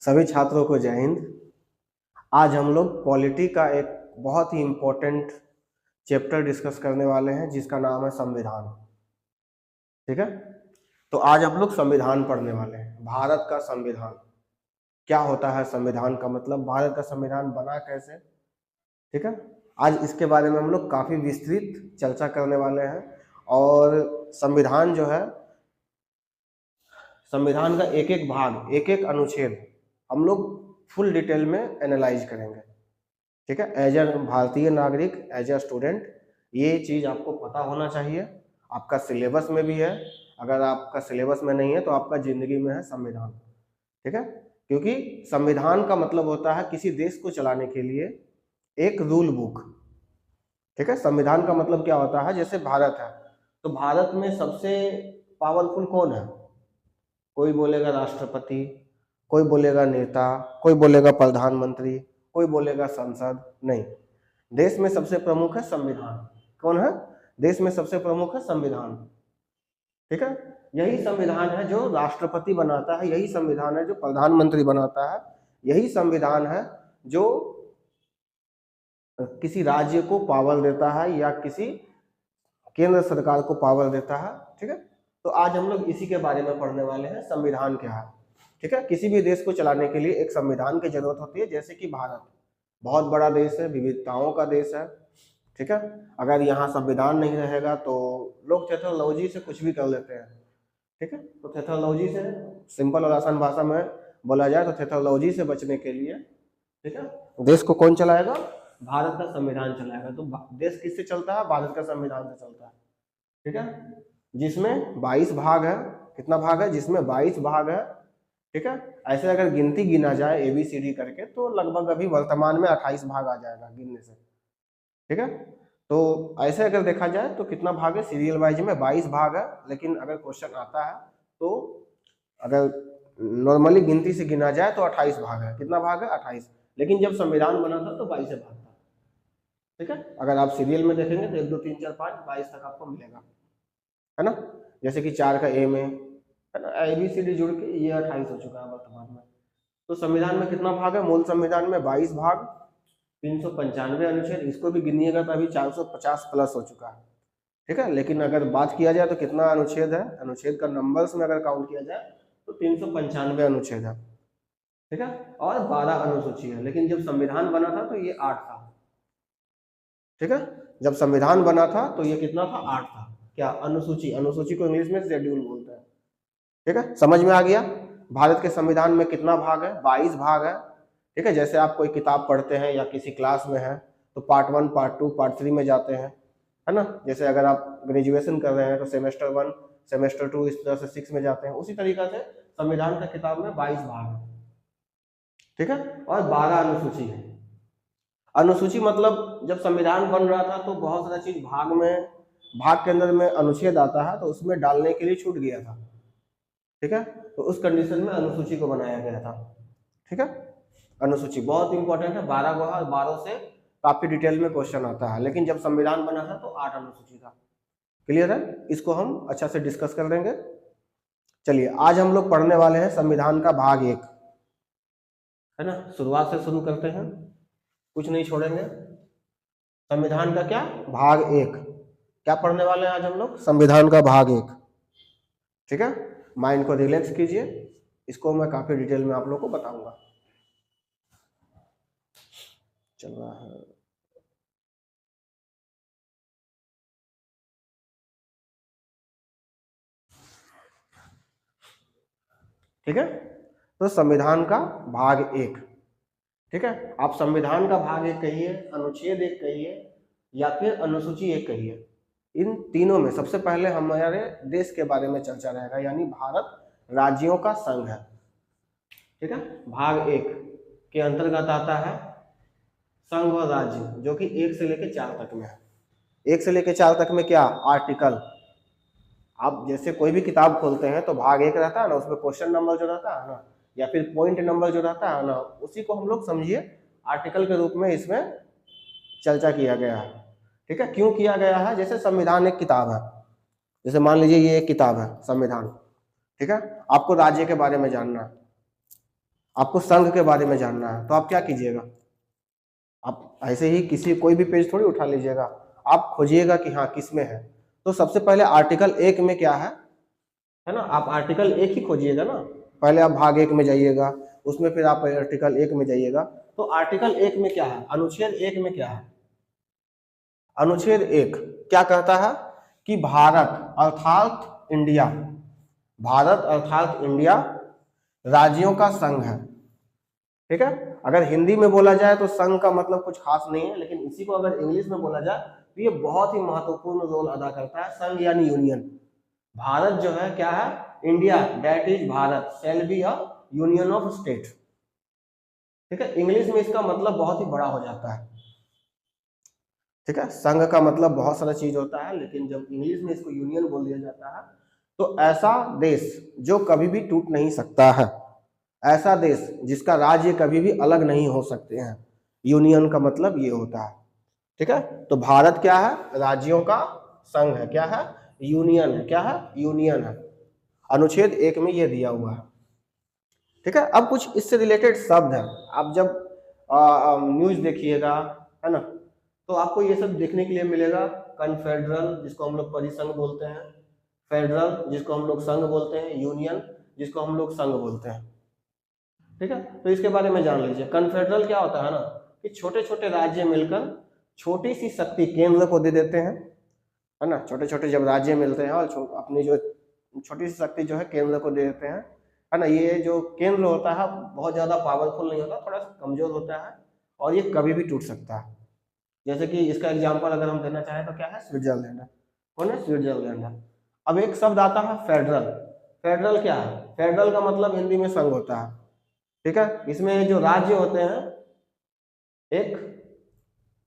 सभी छात्रों को जय हिंद। आज हम लोग पॉलिटी का एक बहुत ही इम्पोर्टेंट चैप्टर डिस्कस करने वाले हैं जिसका नाम है संविधान। ठीक है, तो आज हम लोग संविधान पढ़ने वाले हैं। भारत का संविधान क्या होता है, संविधान का मतलब, भारत का संविधान बना कैसे। ठीक है, आज इसके बारे में हम लोग काफी विस्तृत चर्चा करने वाले हैं। और संविधान जो है, संविधान का एक एक भाग, एक एक अनुच्छेद हम लोग फुल डिटेल में एनालाइज करेंगे। ठीक है, एज ए भारतीय नागरिक, एज ए स्टूडेंट, ये चीज़ आपको पता होना चाहिए। आपका सिलेबस में भी है, अगर आपका सिलेबस में नहीं है तो आपका जिंदगी में है संविधान। ठीक है, क्योंकि संविधान का मतलब होता है किसी देश को चलाने के लिए एक रूल बुक। ठीक है, संविधान का मतलब क्या होता है, जैसे भारत है तो भारत में सबसे पावरफुल कौन है? कोई बोलेगा राष्ट्रपति, कोई बोलेगा नेता, कोई बोलेगा प्रधानमंत्री, कोई बोलेगा संसद। नहीं, देश में सबसे प्रमुख है संविधान। कौन है? देश में सबसे प्रमुख है संविधान। ठीक है, यही संविधान है जो राष्ट्रपति बनाता है, यही संविधान है जो प्रधानमंत्री बनाता है, यही संविधान है जो किसी राज्य को पावर देता है या किसी केंद्र सरकार को पावर देता है। ठीक है, तो आज हम लोग इसी के बारे में पढ़ने वाले हैं, संविधान क्या है। ठीक है, किसी भी देश को चलाने के लिए एक संविधान की जरूरत होती है। जैसे कि भारत बहुत बड़ा देश है, विविधताओं का देश है। ठीक है, अगर यहाँ संविधान नहीं रहेगा तो लोग टेक्नोलॉजी से कुछ भी कर लेते हैं। ठीक है, तो टेक्नोलॉजी से, सिंपल और आसान भाषा में बोला जाए तो टेक्नोलॉजी से बचने के लिए, ठीक है, देश को कौन चलाएगा? भारत का संविधान चलाएगा। तो देश किससे चलता है? भारत का संविधान से चलता है। ठीक है, जिसमें 22 भाग है। कितना भाग है? जिसमें 22 भाग है। ठीक है, ऐसे अगर गिनती गिना जाए ABCD करके तो लगभग अभी वर्तमान में 28 भाग आ जाएगा गिनने से। ठीक है, तो ऐसे अगर देखा जाए तो कितना भाग है? सीरियल वाइज में 22 भाग है। लेकिन अगर क्वेश्चन आता है तो अगर नॉर्मली गिनती से गिना जाए तो 28 भाग है। कितना भाग है? 28। लेकिन जब संविधान बना था तो 22 भाग था। ठीक है, अगर आप सीरियल में देखेंगे तो 1 2 3 4 5 22 तक आपको मिलेगा, है ना। जैसे कि 4 का A में, है ना, ABCD जुड़ के ये 28 हो चुका है वर्तमान में। तो संविधान में कितना भाग है? मूल संविधान में 22 भाग, 395 अनुच्छेद। इसको भी गिनिएगा तो अभी 450 प्लस हो चुका है। ठीक है, लेकिन अगर बात किया जाए तो कितना अनुच्छेद है? अनुच्छेद का नंबर्स में अगर काउंट किया जाए तो 395 अनुच्छेद है। ठीक है, और 12 अनुसूची है। लेकिन जब संविधान बना था तो ये 8 था। ठीक है, जब संविधान बना था तो ये कितना था? 8 था। क्या? अनुसूची। अनुसूची को इंग्लिश में शेड्यूल बोलते हैं। ठीक है, समझ में आ गया? भारत के संविधान में कितना भाग है? 22 भाग है। ठीक है, जैसे आप कोई किताब पढ़ते हैं या किसी क्लास में है तो पार्ट 1, पार्ट 2, पार्ट 3 में जाते हैं, है ना। जैसे अगर आप ग्रेजुएशन कर रहे हैं तो सेमेस्टर 1, सेमेस्टर 2, इस तरह से 6 में जाते हैं। उसी तरीका से संविधान का किताब में 22 भाग है। ठीक है, और 12 अनुसूची है। अनुसूची मतलब जब संविधान बन रहा था तो बहुत सारा चीज भाग में, भाग के अंदर में अनुच्छेद आता है तो उसमें डालने के लिए छूट गया था। ठीक है, तो उस कंडीशन में अनुसूची को बनाया गया था। ठीक है, अनुसूची बहुत इंपॉर्टेंट है। 12 को है, 12 से काफी डिटेल में क्वेश्चन आता है। लेकिन जब संविधान बना था तो 8 अनुसूची था। क्लियर है? इसको हम अच्छा से डिस्कस कर देंगे। चलिए, आज हम लोग पढ़ने वाले हैं संविधान का भाग 1, है ना। शुरुआत से शुरू करते हैं, कुछ नहीं छोड़ेंगे। संविधान का क्या? भाग 1। क्या पढ़ने वाले हैं आज हम लोग? संविधान का भाग 1। ठीक है, माइंड को रिलैक्स कीजिए, इसको मैं काफी डिटेल में आप लोग को बताऊंगा। चल रहा है। ठीक है, तो संविधान का भाग 1। ठीक है, आप संविधान का भाग 1 कहिए, अनुच्छेद 1 कहिए, या फिर अनुसूची 1 कहिए। इन तीनों में सबसे पहले हमारे देश के बारे में चर्चा रहेगा, यानी भारत राज्यों का संघ है। ठीक है, भाग 1 के अंतर्गत आता है संघ और राज्य, जो कि 1 से लेकर 4 तक में है। 1 से लेकर 4 तक में क्या? आर्टिकल। आप जैसे कोई भी किताब खोलते हैं तो भाग 1 रहता है ना, उसमें क्वेश्चन नंबर जो रहता है ना, या फिर पॉइंट नंबर जो रहता है ना, उसी को हम लोग समझिए आर्टिकल के रूप में इसमें चर्चा किया गया है। ठीक है, क्यों किया गया है? जैसे संविधान एक किताब है, जैसे मान लीजिए ये एक किताब है संविधान। ठीक है, आपको राज्य के बारे में जानना है, आपको संघ के बारे में जानना है तो आप क्या कीजिएगा, आप ऐसे ही किसी कोई भी पेज थोड़ी उठा लीजिएगा, आप खोजिएगा कि हाँ किस में है। तो सबसे पहले आर्टिकल 1 में क्या है ना, आप आर्टिकल 1 ही खोजिएगा ना। पहले आप भाग 1 में जाइएगा, उसमें फिर आप आर्टिकल 1 में जाइएगा। तो आर्टिकल 1 में क्या है, अनुच्छेद 1 में क्या है, अनुच्छेद 1 क्या कहता है कि भारत अर्थात इंडिया, भारत अर्थात इंडिया राज्यों का संघ है। ठीक है, अगर हिंदी में बोला जाए तो संघ का मतलब कुछ खास नहीं है, लेकिन इसी को अगर इंग्लिश में बोला जाए तो ये बहुत ही महत्वपूर्ण रोल अदा करता है। संघ यानी यूनियन, भारत जो है क्या है, India that is Bharat shall be a union of state. ठीक है, इंग्लिश में इसका मतलब बहुत ही बड़ा हो जाता है। ठीक है, संघ का मतलब बहुत सारा चीज होता है, लेकिन जब इंग्लिश में इसको यूनियन बोल दिया जाता है तो ऐसा देश जो कभी भी टूट नहीं सकता है, ऐसा देश जिसका राज्य कभी भी अलग नहीं हो सकते हैं, यूनियन का मतलब ये होता है। ठीक है, तो भारत क्या है, राज्यों का संघ है, क्या है, यूनियन है, क्या है, यूनियन है। अनुच्छेद 1 में ये दिया हुआ है। ठीक है, अब कुछ इससे रिलेटेड शब्द है, आप जब न्यूज देखिएगा है ना, तो आपको ये सब देखने के लिए मिलेगा। कन्फेडरल जिसको हम लोग परिसंघ बोलते हैं, फेडरल जिसको हम लोग संघ बोलते हैं, यूनियन जिसको हम लोग संघ बोलते हैं। ठीक है, तो इसके बारे में जान लीजिए। कन्फेडरल क्या होता है ना, कि छोटे छोटे राज्य मिलकर छोटी सी शक्ति केंद्र को दे देते हैं, है ना, छोटे छोटे जब राज्य मिलते हैं और अपनी जो छोटी सी शक्ति जो है केंद्र को दे देते हैं, है ना। ये जो केंद्र होता है बहुत ज्यादा पावरफुल नहीं होता, थोड़ा सा कमजोर होता है और ये कभी भी टूट सकता है। जैसे कि इसका एग्जाम्पल अगर हम देना चाहें तो क्या है, स्विट्जरलैंड है, कौन है, स्विट्जरलैंड है। अब एक शब्द आता है फेडरल। फेडरल क्या है, फेडरल का मतलब हिंदी में संघ होता है। ठीक है, इसमें जो राज्य होते हैं एक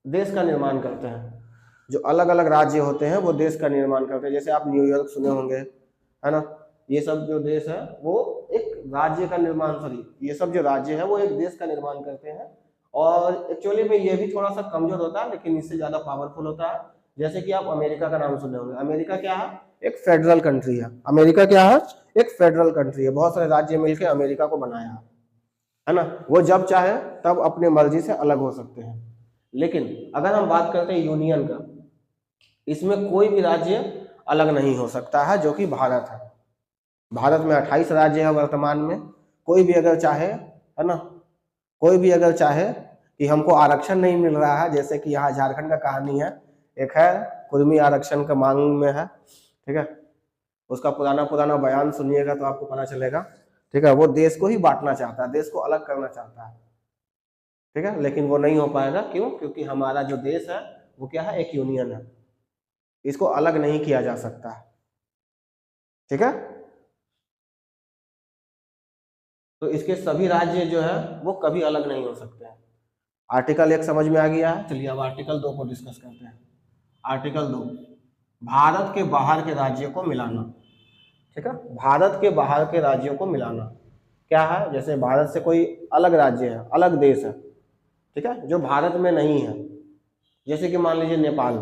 देश का निर्माण करते हैं, जो अलग अलग राज्य होते हैं वो देश का निर्माण करते हैं। जैसे आप न्यूयॉर्क सुने होंगे, है ना, ये सब जो देश है वो एक राज्य का निर्माण, सॉरी ये सब जो राज्य है वो एक देश का निर्माण करते हैं। और एक्चुअली में ये भी थोड़ा सा कमजोर होता है, लेकिन इससे ज्यादा पावरफुल होता है। जैसे कि आप अमेरिका का नाम सुने होंगे, अमेरिका क्या है, एक फेडरल कंट्री है। अमेरिका क्या है, एक फेडरल कंट्री है, बहुत सारे राज्य मिलकर अमेरिका को बनाया है ना। वो जब चाहे तब अपने मर्जी से अलग हो सकते हैं। लेकिन अगर हम बात करते हैं यूनियन का, इसमें कोई भी राज्य अलग नहीं हो सकता है, जो कि भारत है। भारत में 28 राज्य है वर्तमान में। कोई भी अगर चाहे, है ना, कोई भी अगर चाहे कि हमको आरक्षण नहीं मिल रहा है, जैसे कि यहाँ झारखंड का कहानी है, एक है कुर्मी आरक्षण का मांग में है। ठीक है, उसका पुराना पुराना बयान सुनिएगा तो आपको पता चलेगा। ठीक है, वो देश को ही बांटना चाहता है, देश को अलग करना चाहता है। ठीक है, लेकिन वो नहीं हो पाएगा, क्यों, क्योंकि हमारा जो देश है वो क्या है, एक यूनियन है, इसको अलग नहीं किया जा सकता। ठीक है, तो इसके सभी राज्य जो है वो कभी अलग नहीं हो सकते हैं। आर्टिकल 1 समझ में आ गया है, चलिए अब आर्टिकल 2 को डिस्कस करते हैं। आर्टिकल 2, भारत के बाहर के राज्यों को मिलाना। ठीक है, भारत के बाहर के राज्यों को मिलाना क्या है, जैसे भारत से कोई अलग राज्य है, अलग देश है, ठीक है, जो भारत में नहीं है। जैसे कि मान लीजिए नेपाल,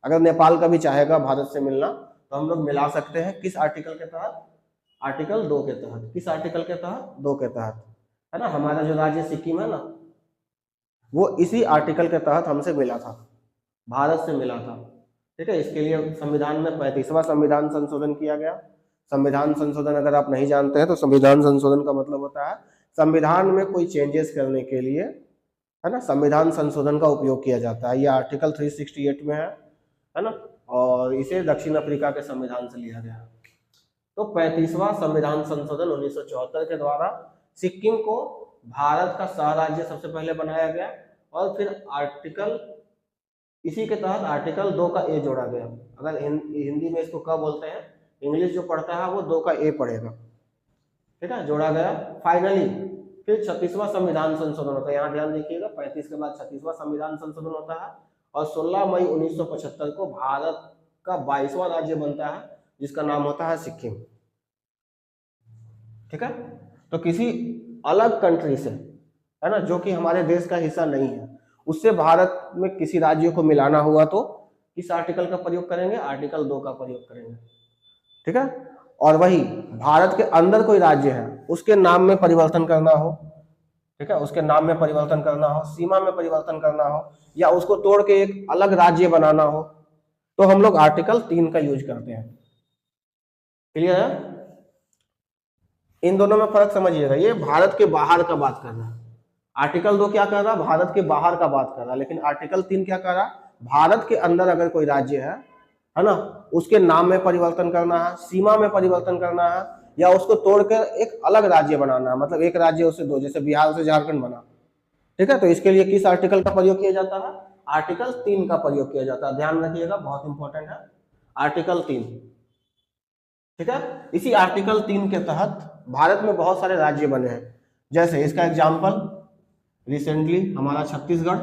अगर नेपाल कभी चाहेगा भारत से मिलना तो हम लोग मिला सकते हैं। किस आर्टिकल के तहत, आर्टिकल 2 के तहत। किस आर्टिकल के तहत, 2 के तहत, है ना। हमारा जो राज्य सिक्किम है ना, वो इसी आर्टिकल के तहत हमसे मिला था, भारत से मिला था। ठीक है, इसके लिए संविधान में 35वां संविधान संशोधन किया गया। संविधान संशोधन अगर आप नहीं जानते हैं तो संविधान संशोधन का मतलब होता है संविधान में कोई चेंजेस करने के लिए, है ना, संविधान संशोधन का उपयोग किया जाता है। ये आर्टिकल 368 में है ना, और इसे दक्षिण अफ्रीका के संविधान से लिया गया। तो 35वां संविधान संशोधन 1974 के द्वारा सिक्किम को भारत का सह राज्य सबसे पहले बनाया गया, और फिर आर्टिकल, इसी के तहत आर्टिकल 2 का ए जोड़ा गया। अगर हिंदी में इसको क्या बोलते हैं, इंग्लिश जो पढ़ता है वो 2 का ए पढ़ेगा। ठीक है, जोड़ा गया। फाइनली फिर 36वां संविधान संशोधन होता है, यहाँ ध्यान देखिएगा, 35 के बाद 36वां संविधान संशोधन होता है, और 16 मई 1975 को भारत का 22वां राज्य बनता है, जिसका नाम होता है सिक्किम। ठीक है, तो किसी अलग कंट्री से, है ना, जो कि हमारे देश का हिस्सा नहीं है, उससे भारत में किसी राज्य को मिलाना हुआ तो किस आर्टिकल का प्रयोग करेंगे, आर्टिकल 2 का प्रयोग करेंगे। ठीक है, और वही भारत के अंदर कोई राज्य है उसके नाम में परिवर्तन करना हो ठीक है, उसके नाम में परिवर्तन करना हो, सीमा में परिवर्तन करना हो, या उसको तोड़ के एक अलग राज्य बनाना हो, तो हम लोग आर्टिकल 3 का यूज करते हैं। क्लियर है? इन दोनों में फर्क समझिएगा। ये भारत के बाहर का बात कर रहा है, आर्टिकल 2 क्या कर रहा, भारत के बाहर का बात कर रहा, लेकिन आर्टिकल 3 क्या कर रहा, भारत के अंदर अगर कोई राज्य है ना, उसके नाम में परिवर्तन करना है, सीमा में परिवर्तन करना है, या उसको तोड़कर एक अलग राज्य बनाना है, मतलब एक राज्य उससे दो, जैसे बिहार से झारखंड बना। ठीक है, तो इसके लिए किस आर्टिकल का प्रयोग किया जाता है? आर्टिकल 3 का प्रयोग किया जाता है। ध्यान रखिएगा, बहुत इंपॉर्टेंट है आर्टिकल 3। ठीक है, इसी आर्टिकल 3 के तहत भारत में बहुत सारे राज्य बने हैं। जैसे इसका एग्जाम्पल, रिसेंटली हमारा छत्तीसगढ़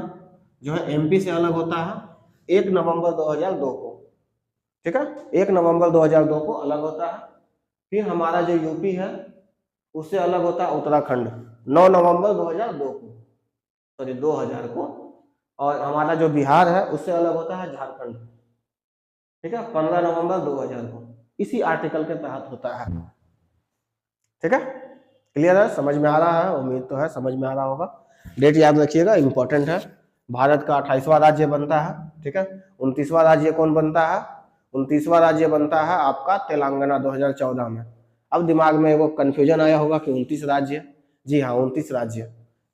जो है एमपी से अलग होता है 1 नवंबर 2002 को। ठीक है, 1 नवंबर 2002 को अलग होता है। फिर हमारा जो यूपी है उससे अलग होता है उत्तराखंड 9 नवंबर 2002 को, सॉरी 2000 को। और हमारा जो बिहार है उससे अलग होता है झारखंड, ठीक है, 15 नवंबर 2000 को। इसी आर्टिकल के तहत होता है। ठीक है, क्लियर है? समझ में आ रहा है? उम्मीद तो है समझ में आ रहा होगा। डेट याद रखिएगा, इंपॉर्टेंट है। भारत का 28वां राज्य बनता है। ठीक है, 29वां राज्य कौन बनता है? 29वां राज्य बनता है आपका तेलंगाना 2014 में। अब दिमाग में वो कंफ्यूजन आया होगा कि 29 राज्य, जी हाँ 29 राज्य।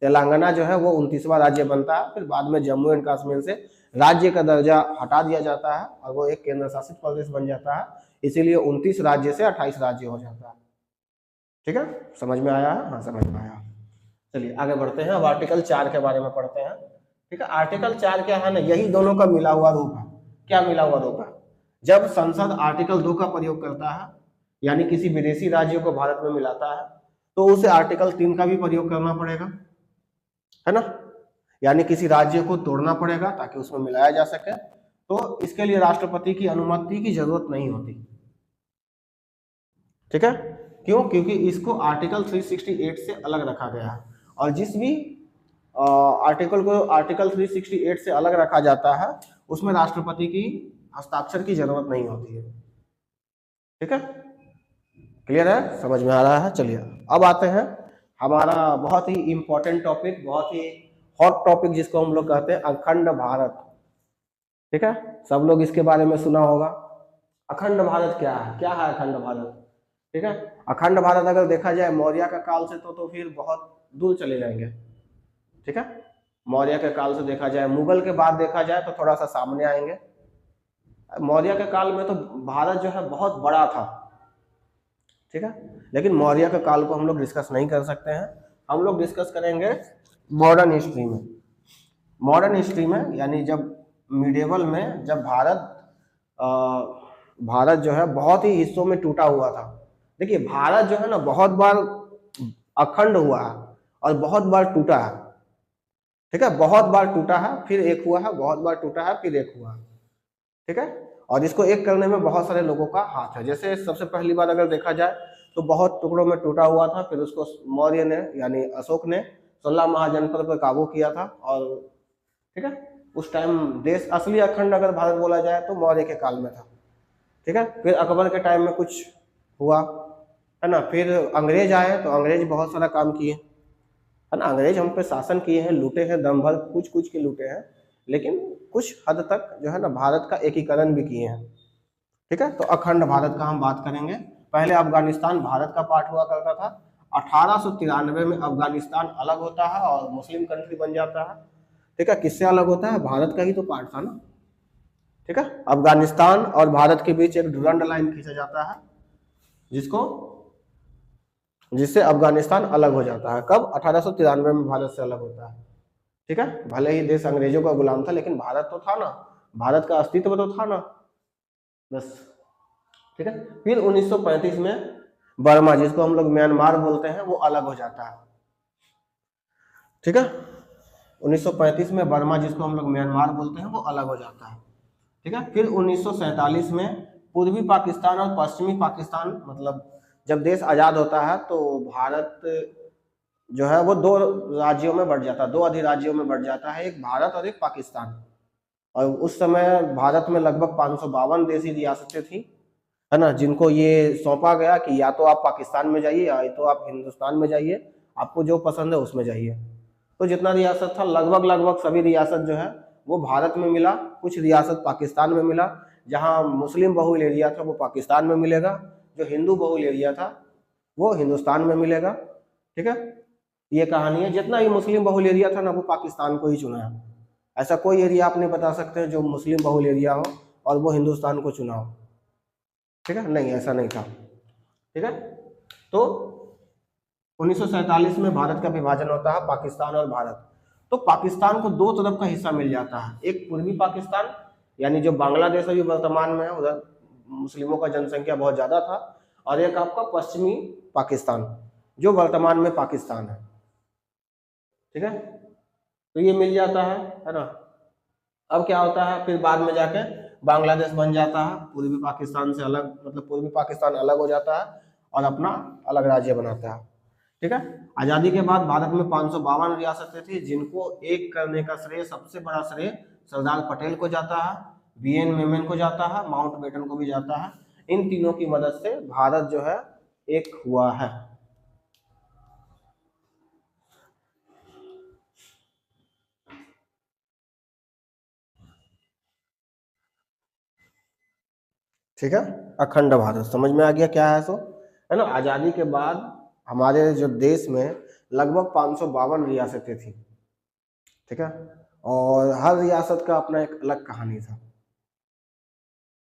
तेलंगाना जो है वो 29वां राज्य बनता है। फिर बाद में जम्मू एंड कश्मीर से राज्य का दर्जा हटा दिया जाता है और वो एक केंद्र शासित प्रदेश बन जाता है। इसीलिए 29 राज्य से 28 राज्य हो जाता है। ठीक है, समझ में आया है? हाँ समझ में आया। चलिए आगे बढ़ते हैं। अब आर्टिकल 4 के बारे में पढ़ते हैं। ठीक है, आर्टिकल 4 क्या है ना, यही दोनों का मिला हुआ रूप है। क्या मिला हुआ रूप है? जब संसद आर्टिकल 2 का प्रयोग करता है, यानी किसी विदेशी राज्य को भारत में मिलाता है, तो उसे आर्टिकल 3 का भी प्रयोग करना पड़ेगा, है ना। यानी किसी राज्य को तोड़ना पड़ेगा ताकि उसमें मिलाया जा सके। तो इसके लिए राष्ट्रपति की अनुमति की जरूरत नहीं होती। ठीक है, क्यों? क्योंकि इसको आर्टिकल 368 से अलग रखा गया है। और जिस भी आर्टिकल को आर्टिकल 368 से अलग रखा जाता है उसमें राष्ट्रपति की हस्ताक्षर की जरूरत नहीं होती है। ठीक है, क्लियर है? समझ में आ रहा है? चलिए अब आते हैं हमारा बहुत ही इंपॉर्टेंट टॉपिक, बहुत ही हॉट टॉपिक जिसको हम लोग कहते हैं अखंड भारत। ठीक है, सब लोग इसके बारे में सुना होगा। अखंड भारत क्या है? क्या है अखंड भारत? ठीक है, अखंड भारत अगर देखा जाए मौर्य का काल से तो फिर बहुत दूर चले जाएंगे। ठीक है, मौर्य के काल से देखा जाए, मुगल के बाद देखा जाए तो थोड़ा सा सामने आएंगे। मौर्य के काल में तो भारत जो है बहुत बड़ा था। ठीक है, लेकिन मौर्य के काल को हम लोग डिस्कस नहीं कर सकते हैं। हम लोग डिस्कस करेंगे मॉडर्न हिस्ट्री में। मॉडर्न हिस्ट्री में यानी जब मिडिवल में, जब भारत जो है बहुत ही हिस्सों में टूटा हुआ था। देखिए भारत जो है ना बहुत बार अखंड हुआ है और बहुत बार टूटा है। ठीक है, बहुत बार टूटा है फिर एक हुआ है, बहुत बार टूटा है फिर एक हुआ है। ठीक है, और इसको एक करने में बहुत सारे लोगों का हाथ है। जैसे सबसे पहली बार अगर देखा जाए तो बहुत टुकड़ों में टूटा हुआ था, फिर उसको मौर्य ने यानी अशोक ने 16 महाजनपद पर काबू किया था। और ठीक है, उस टाइम देश असली अखंड अगर भारत बोला जाए तो मौर्य के काल में था। ठीक है, फिर अकबर के टाइम में कुछ हुआ, है ना। फिर अंग्रेज आए तो अंग्रेज बहुत सारा काम किए, है ना। अंग्रेज हम पे शासन किए हैं, लूटे हैं, दम भर कुछ कुछ के लूटे हैं, लेकिन कुछ हद तक जो है ना भारत का एकीकरण भी किए हैं। ठीक है, तो अखंड भारत का हम बात करेंगे। पहले अफगानिस्तान भारत का पार्ट हुआ करता था। 1893 में अफगानिस्तान अलग होता है और मुस्लिम कंट्री बन जाता है। ठीक है, किससे अलग होता है? भारत का ही तो पार्ट था ना। ठीक है, अफगानिस्तान और भारत के बीच एक डुरंड लाइन खींचा जाता है जिससे अफगानिस्तान अलग हो जाता है। कब? 1893 में भारत से अलग होता है। ठीक है, भले ही देश अंग्रेजों का गुलाम था लेकिन भारत तो था ना, भारत का अस्तित्व तो था ना, बस। ठीक है, फिर 1935 में बर्मा, जिसको हम लोग म्यांमार बोलते हैं, वो अलग हो जाता है। ठीक है, 1935 में बर्मा, जिसको हम लोग म्यांमार बोलते हैं, वो अलग हो जाता है। ठीक है, फिर 1947 में पूर्वी पाकिस्तान और पश्चिमी पाकिस्तान, मतलब जब देश आजाद होता है तो भारत जो है वो दो राज्यों में बढ़ जाता है, दो अधिराज्यों में बढ़ जाता है, एक भारत और एक पाकिस्तान। और उस समय भारत में लगभग 552 देशी रियासतें थी, है ना, जिनको ये सौंपा गया कि या तो आप पाकिस्तान में जाइए या तो आप हिंदुस्तान में जाइए, आपको जो पसंद है उसमें जाइए। तो जितना रियासत था लगभग लगभग सभी रियासत जो है वो भारत में मिला, कुछ रियासत पाकिस्तान में मिला। जहां मुस्लिम बहुल एरिया था वो पाकिस्तान में मिलेगा, जो हिंदू बहुल एरिया था वो हिंदुस्तान में मिलेगा। ठीक है, ये कहानी है। जितना भी मुस्लिम बहुल एरिया था ना वो पाकिस्तान को ही चुना है। ऐसा कोई एरिया आप नहीं बता सकते जो मुस्लिम बहुल एरिया हो और वो हिंदुस्तान को चुना हो। ठीक है, नहीं ऐसा नहीं था। ठीक है, तो 1947 में भारत का विभाजन होता है, पाकिस्तान और भारत। तो पाकिस्तान को दो तरफ का हिस्सा मिल जाता है, एक पूर्वी पाकिस्तान यानी जो बांग्लादेश अभी वर्तमान में है, उधर मुस्लिमों का जनसंख्या बहुत ज्यादा था, और एक आपका पश्चिमी पाकिस्तान जो वर्तमान में पाकिस्तान है। ठीक है, तो ये मिल जाता है ना। अब क्या होता है, फिर बाद में जाके बांग्लादेश बन जाता है, पूर्वी पाकिस्तान से अलग, मतलब पूर्वी पाकिस्तान अलग हो जाता है और अपना अलग राज्य बनाता है। ठीक है, आजादी के बाद भारत में 552 रियासतें थी, जिनको एक करने का श्रेय, सबसे बड़ा श्रेय सरदार पटेल को जाता है, बीएन मेमन को जाता है, माउंटबेटन को भी जाता है। इन तीनों की मदद से भारत जो है एक हुआ है। ठीक है, अखंड भारत समझ में आ गया क्या है सो, है ना। आजादी के बाद हमारे जो देश में लगभग 552 रियासतें थी। ठीक है, और हर रियासत का अपना एक अलग कहानी था।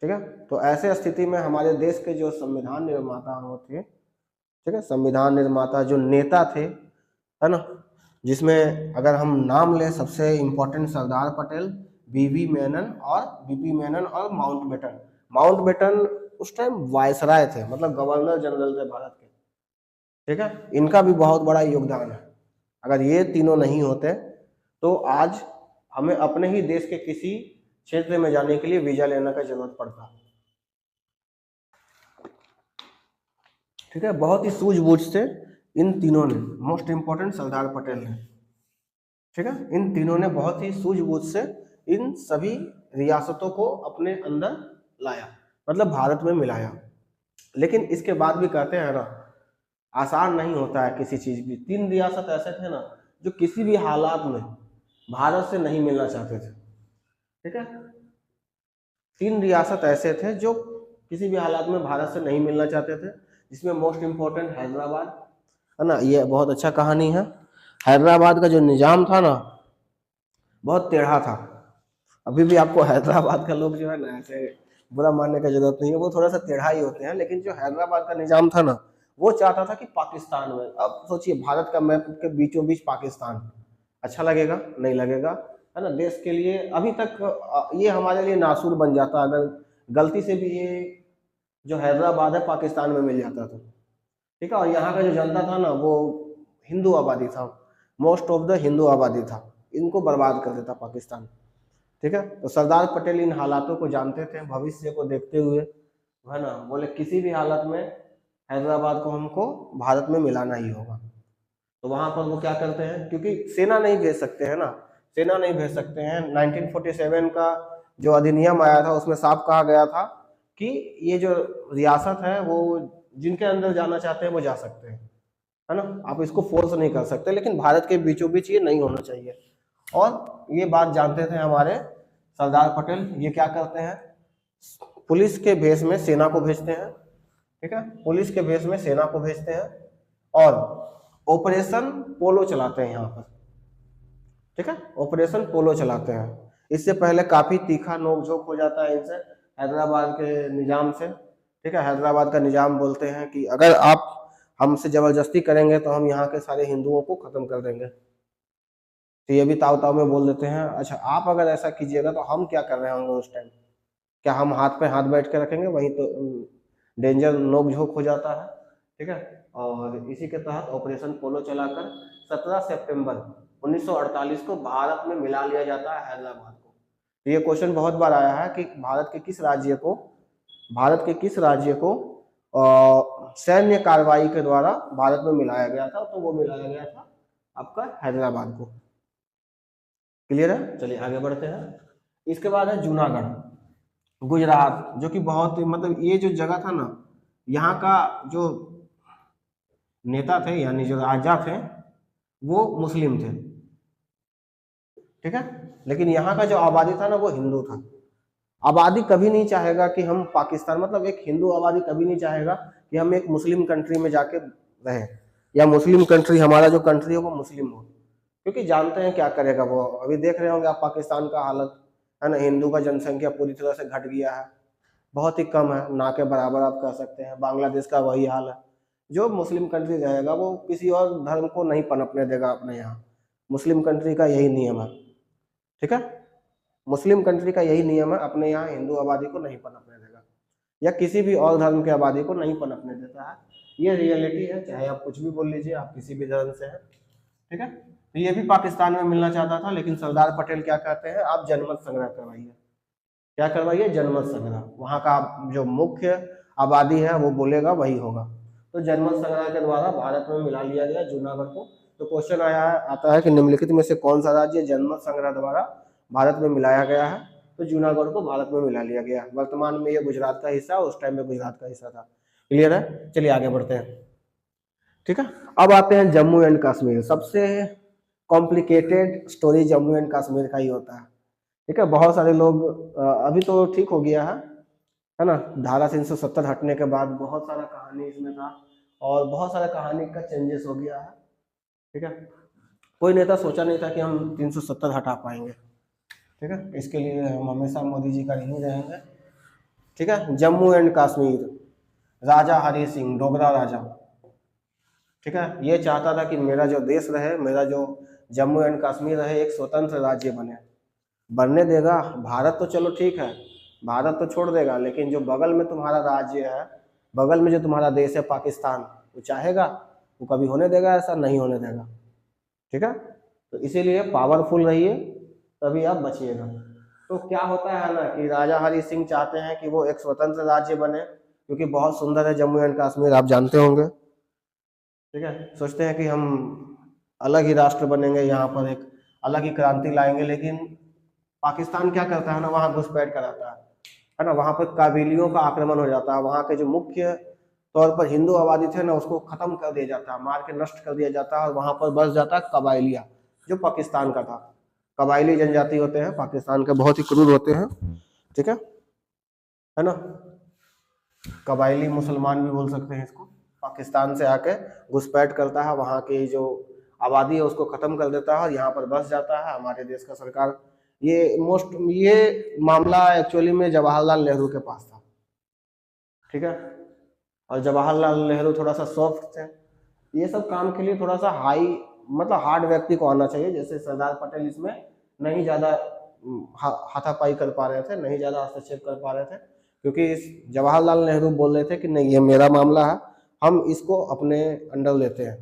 ठीक है, तो ऐसे स्थिति में हमारे देश के जो संविधान निर्माता वो थे, ठीक है, संविधान निर्माता जो नेता थे, है ना, जिसमें अगर हम नाम लें सबसे इम्पोर्टेंट सरदार पटेल, बीवी मेनन और माउंटबेटन। माउंटबेटन उस टाइम वायसराय थे, मतलब गवर्नर जनरल थे भारत के। ठीक है, इनका भी बहुत बड़ा योगदान है। अगर ये तीनों नहीं होते तो आज हमें अपने ही देश के किसी क्षेत्र में जाने के लिए वीजा लेने का जरूरत पड़ता। ठीक है, बहुत ही सूझबूझ से इन तीनों ने, मोस्ट इंपोर्टेंट सरदार पटेल ने, ठीक है, इन तीनों ने बहुत ही सूझबूझ से इन सभी रियासतों को अपने अंदर लाया, मतलब भारत में मिलाया। लेकिन इसके बाद भी कहते हैं ना, आसान नहीं होता है किसी चीज भी। 3 रियासत ऐसे थे ना जो किसी भी हालात में भारत से नहीं मिलना चाहते थे। ठीक है, 3 रियासत ऐसे थे जो किसी भी हालात में भारत से नहीं मिलना चाहते थे, जिसमें मोस्ट इंपोर्टेंट हैदराबाद, है ना। ये बहुत अच्छा कहानी है। हैदराबाद का जो निजाम था ना बहुत टेढ़ा था। अभी भी आपको हैदराबाद का लोग जो है ना ऐसे बुरा मानने का जरूरत नहीं है, वो थोड़ा सा टेढ़ा ही होते हैं। लेकिन जो हैदराबाद का निजाम था ना वो चाहता था कि पाकिस्तान में, अब सोचिए भारत का मैप के बीचों बीच पाकिस्तान, अच्छा लगेगा? नहीं लगेगा, है ना। देश के लिए अभी तक ये हमारे लिए नासूर बन जाता अगर गलती से भी ये जो हैदराबाद है पाकिस्तान में मिल जाता तो। ठीक है, और यहाँ का जो जनता था ना वो हिंदू आबादी था, मोस्ट ऑफ द हिंदू आबादी था, इनको बर्बाद कर देता पाकिस्तान। ठीक है, तो सरदार पटेल इन हालातों को जानते थे, भविष्य को देखते हुए, है ना, बोले किसी भी हालत में हैदराबाद को हमको भारत में मिलाना ही होगा। तो वहां पर वो क्या करते हैं, क्योंकि सेना नहीं भेज सकते हैं ना, सेना नहीं भेज सकते हैं। 1947 का जो अधिनियम आया था उसमें साफ कहा गया था कि ये जो रियासत है वो जिनके अंदर जाना चाहते हैं वो जा सकते हैं, है ना, आप इसको फोर्स नहीं कर सकते। लेकिन भारत के बीचों बीच ये नहीं होना चाहिए, और ये बात जानते थे हमारे सरदार पटेल। ये क्या करते हैं, पुलिस के भेष में सेना को भेजते हैं। ठीक है, पुलिस के भेष में सेना को भेजते हैं और ऑपरेशन पोलो चलाते हैं यहाँ पर। ठीक है, ऑपरेशन पोलो चलाते हैं। इससे पहले काफी तीखा नोकझोंक हो जाता है इनसे, हैदराबाद के निजाम से। ठीक है, हैदराबाद का निजाम बोलते हैं कि अगर आप हमसे जबरदस्ती करेंगे तो हम यहाँ के सारे हिंदुओं को खत्म कर देंगे। तो ये भी ताव ताव में बोल देते हैं, अच्छा आप अगर ऐसा कीजिएगा तो हम क्या कर रहे होंगे उस टाइम, क्या हम हाथ पे हाथ बैठ के रखेंगे? वहीं तो डेंजर नोकझोंक हो जाता है। ठीक है, और इसी के तहत ऑपरेशन पोलो चलाकर 17 सितंबर 1948 को भारत में मिला लिया जाता है हैदराबाद को। तो ये क्वेश्चन बहुत बार आया है कि भारत के किस राज्य को सैन्य कार्रवाई के द्वारा भारत में मिलाया गया था, तो वो मिलाया गया था आपका हैदराबाद को। क्लियर है, चलिए आगे बढ़ते हैं। इसके बाद है जूनागढ़, गुजरात, जो कि बहुत मतलब ये जो जगह था ना, यहाँ का जो नेता थे यानी जो राजा थे वो मुस्लिम थे। ठीक है। लेकिन यहाँ का जो आबादी था ना वो हिंदू था। आबादी कभी नहीं चाहेगा कि हम पाकिस्तान, मतलब एक हिंदू आबादी कभी नहीं चाहेगा कि हम एक मुस्लिम कंट्री में जाके रहें, या मुस्लिम कंट्री, हमारा जो कंट्री है वो मुस्लिम हो, क्योंकि जानते हैं क्या करेगा वो। अभी देख रहे होंगे आप पाकिस्तान का हालत, है ना। हिंदू का जनसंख्या पूरी तरह से घट गया है, बहुत ही कम है, ना के बराबर आप कह सकते हैं। बांग्लादेश का वही हाल है। जो मुस्लिम कंट्री रहेगा वो किसी और धर्म को नहीं पनपने देगा अपने यहाँ। मुस्लिम कंट्री का यही नियम है, ठीक है। मुस्लिम कंट्री का यही नियम है, अपने यहाँ हिंदू आबादी को नहीं पनपने देगा, या किसी भी और धर्म के आबादी को नहीं पनपने देता है। ये रियलिटी है, चाहे आप कुछ भी बोल लीजिए, आप किसी भी धर्म से हैं, ठीक है। तो ये भी पाकिस्तान में मिलना चाहता था, लेकिन सरदार पटेल क्या कहते हैं, आप जनमत संग्रह करवाइए। क्या करवाइए? जनमत संग्रह। वहाँ का जो मुख्य आबादी है वो बोलेगा वही होगा। तो जनमत संग्रह के द्वारा भारत में मिला लिया गया जूनागढ़ को। तो क्वेश्चन आता है कि निम्नलिखित में से कौन सा राज्य जनमत संग्रह द्वारा भारत में मिलाया गया है? तो जूनागढ़ को भारत में मिला लिया गया। वर्तमान में ये गुजरात का हिस्सा, उस टाइम में गुजरात का हिस्सा था। क्लियर है? चलिए आगे बढ़ते हैं, ठीक है। अब आते हैं जम्मू एंड कश्मीर। सबसे complicated story Jammu and Kashmir का ही होता है, ठीक है। बहुत सारे लोग अभी तो ठीक हो गया है ना। धारा 370 हटने के बाद बहुत सारा कहानी इसमें था, और बहुत सारा कहानी का चेंजेस हो गया है, ठीक है। कोई नेता सोचा नहीं था कि हम 370 हटा पाएंगे, ठीक है। इसके लिए हम हमेशा मोदी जी का ऋणी रहेंगे, ठीक है। जम्मू एंड कश्मीर, राजा हरि सिंह, डोगरा राजा, ठीक है, ये चाहता था कि मेरा जो देश रहे, मेरा जो जम्मू एंड कश्मीर रहे, एक स्वतंत्र राज्य बने। बनने देगा? भारत तो चलो ठीक है, भारत तो छोड़ देगा, लेकिन जो बगल में तुम्हारा राज्य है, बगल में जो तुम्हारा देश है पाकिस्तान, वो चाहेगा? वो कभी होने देगा? ऐसा नहीं होने देगा, ठीक है। तो इसीलिए पावरफुल रहिए, तभी आप बचिएगा। तो क्या होता है ना कि राजा हरि सिंह चाहते हैं कि वो एक स्वतंत्र राज्य बने, क्योंकि बहुत सुंदर है जम्मू एंड कश्मीर, आप जानते होंगे, ठीक है। सोचते हैं कि हम अलग ही राष्ट्र बनेंगे, यहाँ पर एक अलग ही क्रांति लाएंगे। लेकिन पाकिस्तान क्या करता है ना, वहाँ घुसपैठ कराता है ना। वहाँ पर काबिलियों का आक्रमण हो जाता है, वहाँ के जो मुख्य तौर पर हिंदू आबादी थे ना, उसको खत्म कर दिया जाता है, मार के नष्ट कर दिया जाता है, और वहाँ पर बस जाता है कबाइलिया, जो पाकिस्तान का था। कबाइली जनजाति होते हैं पाकिस्तान के, बहुत ही क्रूर होते हैं, ठीक है ना। कबाइली मुसलमान भी बोल सकते हैं इसको। पाकिस्तान से आके घुसपैठ करता है, वहाँ की जो आबादी है उसको खत्म कर देता है, और यहाँ पर बस जाता है। हमारे देश का सरकार, ये मामला एक्चुअली में जवाहरलाल नेहरू के पास था, ठीक है। और जवाहरलाल नेहरू थोड़ा सा सॉफ्ट थे, ये सब काम के लिए थोड़ा सा हाई, मतलब हार्ड व्यक्ति को आना चाहिए। जैसे सरदार पटेल इसमें नहीं ज्यादा हाथापाई कर पा रहे थे, नहीं ज्यादा हस्तक्षेप कर पा रहे थे, क्योंकि जवाहरलाल नेहरू बोल रहे थे कि नहीं, ये मेरा मामला है, हम इसको अपने अंडर लेते हैं,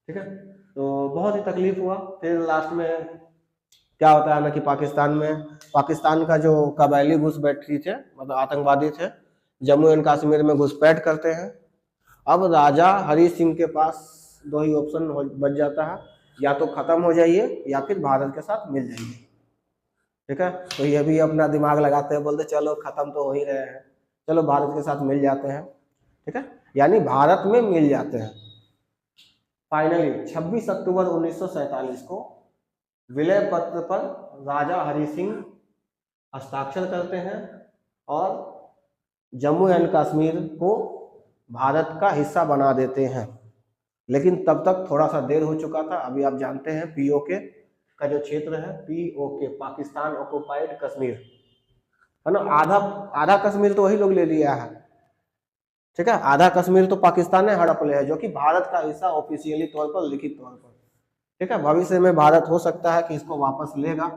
ठीक है। तो बहुत ही तकलीफ हुआ। फिर लास्ट में क्या होता है ना कि पाकिस्तान का जो कबायली घुसपैठी थे, मतलब आतंकवादी थे, जम्मू एंड कश्मीर में घुसपैठ करते हैं। अब राजा हरि सिंह के पास दो ही ऑप्शन बच जाता है, या तो खत्म हो जाइए या फिर भारत के साथ मिल जाइए, ठीक है। तो ये भी अपना दिमाग लगाते हैं, बोलते चलो खत्म तो हो ही रहे हैं, चलो भारत के साथ मिल जाते हैं, ठीक है। यानी भारत में मिल जाते हैं। फाइनली 26 अक्टूबर 1947 को विलय पत्र पर राजा हरि सिंह हस्ताक्षर करते हैं, और जम्मू एंड कश्मीर को भारत का हिस्सा बना देते हैं। लेकिन तब तक थोड़ा सा देर हो चुका था। अभी आप जानते हैं पीओके का जो क्षेत्र है, पीओके, पाकिस्तान ऑक्युपाइड कश्मीर, है ना। आधा आधा कश्मीर तो वही लोग ले लिया है, ठीक है। आधा कश्मीर तो पाकिस्तान ने हड़प लिया है, जो कि भारत का हिस्सा ऑफिशियली तौर पर, लिखित तौर पर, ठीक है। भविष्य में भारत हो सकता है कि इसको वापस लेगा,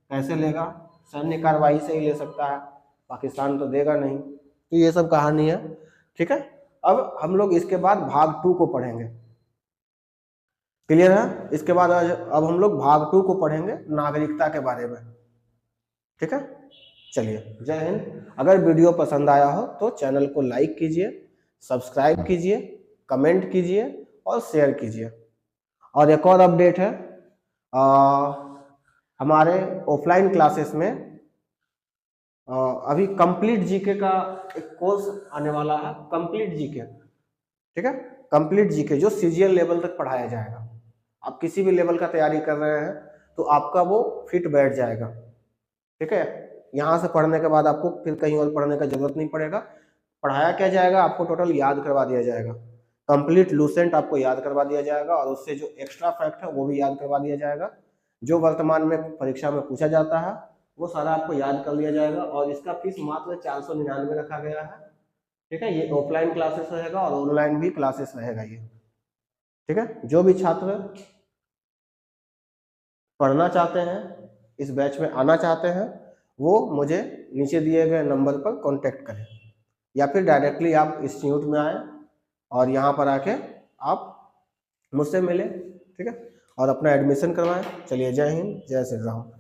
कैसे लेगा? सैन्य कार्रवाई से ही ले सकता है, पाकिस्तान तो देगा नहीं। तो ये सब कहानी है, ठीक है। अब हम लोग इसके बाद भाग 2 को पढ़ेंगे, क्लियर है? इसके बाद अब हम लोग भाग 2 को पढ़ेंगे, नागरिकता के बारे में, ठीक है। चलिए, जय हिंद। अगर वीडियो पसंद आया हो तो चैनल को लाइक कीजिए, सब्सक्राइब कीजिए, कमेंट कीजिए और शेयर कीजिए। और एक और अपडेट है, हमारे ऑफलाइन क्लासेस में अभी कंप्लीट जीके का एक कोर्स आने वाला है, कंप्लीट जीके, ठीक है। कंप्लीट जीके जो सीजीएल लेवल तक पढ़ाया जाएगा। आप किसी भी लेवल का तैयारी कर रहे हैं तो आपका वो फिट बैठ जाएगा। ठीक है, यहाँ से पढ़ने के बाद आपको फिर कहीं और पढ़ने का जरूरत नहीं पड़ेगा। पढ़ाया क्या जाएगा, आपको टोटल याद करवा दिया जाएगा, कंप्लीट लूसेंट आपको याद करवा दिया जाएगा, और उससे जो एक्स्ट्रा फैक्ट है वो भी याद करवा दिया जाएगा। जो वर्तमान में परीक्षा में पूछा जाता है वो सारा आपको याद कर लिया जाएगा। और इसका फीस मात्र 499 रखा गया है। ठीक है, ये ऑफलाइन क्लासेस रहेगा और ऑनलाइन भी क्लासेस रहेगा ये। ठीक है, जो भी छात्र पढ़ना चाहते हैं, इस बैच में आना चाहते हैं, वो मुझे नीचे दिए गए नंबर पर कांटेक्ट करें, या फिर डायरेक्टली आप इंस्टीट्यूट में आए और यहाँ पर आके आप मुझसे मिले। ठीक है, और अपना एडमिशन करवाएं। चलिए, जय हिंद, जय श्री राम।